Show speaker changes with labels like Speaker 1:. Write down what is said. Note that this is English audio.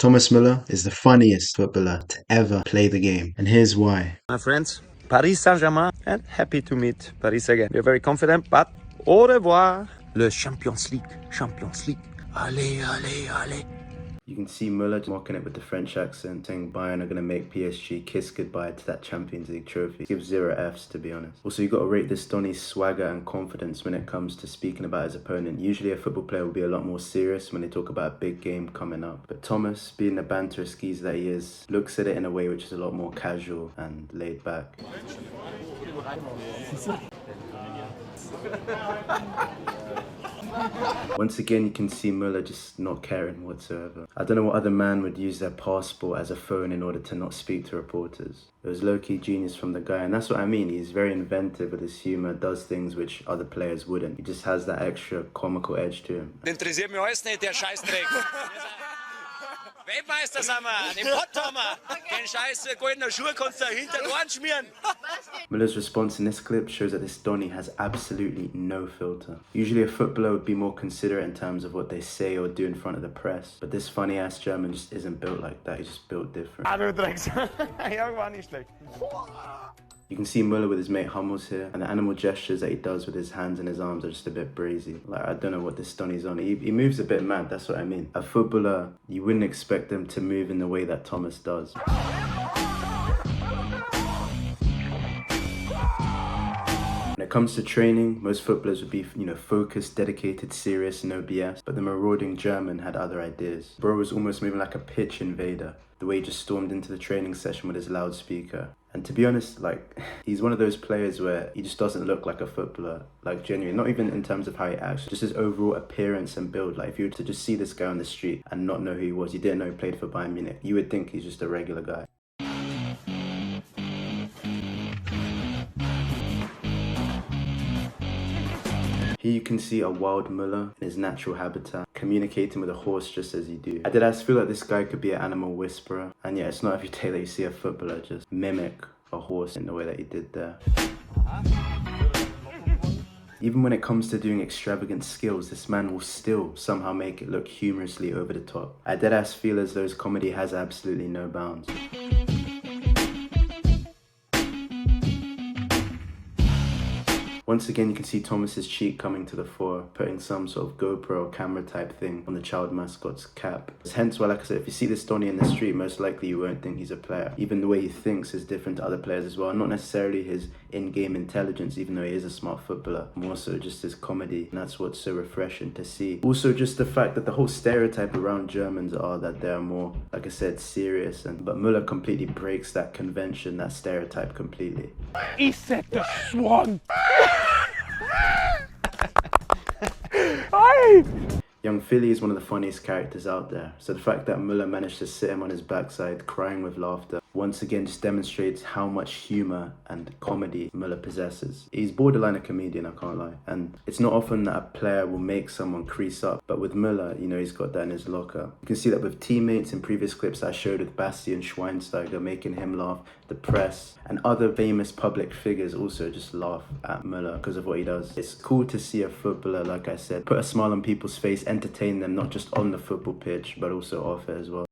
Speaker 1: Thomas Muller is the funniest footballer to ever play the game, and here's why.
Speaker 2: My friends, Paris Saint-Germain, and happy to meet Paris again. We're very confident, but au revoir. Le Champions League, Champions League. Allez, allez, allez.
Speaker 3: You can see Muller mocking it with the French accent, saying Bayern are going to make PSG kiss goodbye to that Champions League trophy. Gives 0 Fs, to be honest. Also, you got to rate this Donny's swagger and confidence when it comes to speaking about his opponent. Usually a football player will be a lot more serious when they talk about a big game coming up. But Thomas, being the banterous geezer that he is, looks at it in a way which is a lot more casual and laid back. Once again, you can see Muller just not caring whatsoever. I don't know what other man would use their passport as a phone in order to not speak to reporters. It was low-key genius from the guy, and that's what I mean. He's very inventive with his humor, does things which other players wouldn't. He just has that extra comical edge to him.
Speaker 4: Interessiert mich alles nicht, der Scheißdreck. Weltmeister sind wir, den Pott haben wir. Den scheiß goldenen Schuh kannst du hinter den Ohren schmieren.
Speaker 3: Muller's response in this clip shows that this Donny has absolutely no filter. Usually a footballer would be more considerate in terms of what they say or do in front of the press, but this funny ass German just isn't built like that. He's just built different.
Speaker 5: Ah, du Drecks. Ja, war nicht schlecht.
Speaker 3: You can see Muller with his mate Hummels here, and the animal gestures that he does with his hands and his arms are just a bit brazy. Like, I don't know what this Donny's on. He moves a bit mad, that's what I mean. A footballer, you wouldn't expect them to move in the way that Thomas does. When it comes to training, most footballers would be, focused, dedicated, serious, no BS. But the marauding German had other ideas. Bro was almost moving like a pitch invader, the way he just stormed into the training session with his loudspeaker. And to be honest, he's one of those players where he just doesn't look like a footballer, genuine, not even in terms of how he acts, just his overall appearance and build. Like, if you were to just see this guy on the street and not know who he was, you didn't know he played for Bayern Munich, you would think he's just a regular guy. Here you can see a wild Muller in his natural habitat, communicating with a horse just as you do. I did feel like this guy could be an animal whisperer. And yeah, it's not every day that you see a footballer just mimic a horse in the way that he did there. Even when it comes to doing extravagant skills, this man will still somehow make it look humorously over the top. I deadass feel as though his comedy has absolutely no bounds. Once again, you can see Thomas's cheek coming to the fore, putting some sort of GoPro camera type thing on the child mascot's cap. Hence why, like I said, if you see this Donny in the street, most likely you won't think he's a player. Even the way he thinks is different to other players as well. Not necessarily his in-game intelligence, even though he is a smart footballer. More so just his comedy, and that's what's so refreshing to see. Also just the fact that the whole stereotype around Germans are that they're more, like I said, serious. But Muller completely breaks that convention, that stereotype completely.
Speaker 5: He said the swan.
Speaker 3: Young Philly is one of the funniest characters out there, so the fact that Muller managed to sit him on his backside crying with laughter once again just demonstrates how much humor and comedy Muller possesses. He's borderline a comedian, I can't lie, and it's not often that a player will make someone crease up, but with Muller, he's got that in his locker. You can see that with teammates in previous clips I showed with Basti and Schweinsteiger making him laugh, the press and other famous public figures also just laugh at Muller because of what he does. It's cool to see a footballer, like I said, put a smile on people's face, entertain them not just on the football pitch but also off it as well.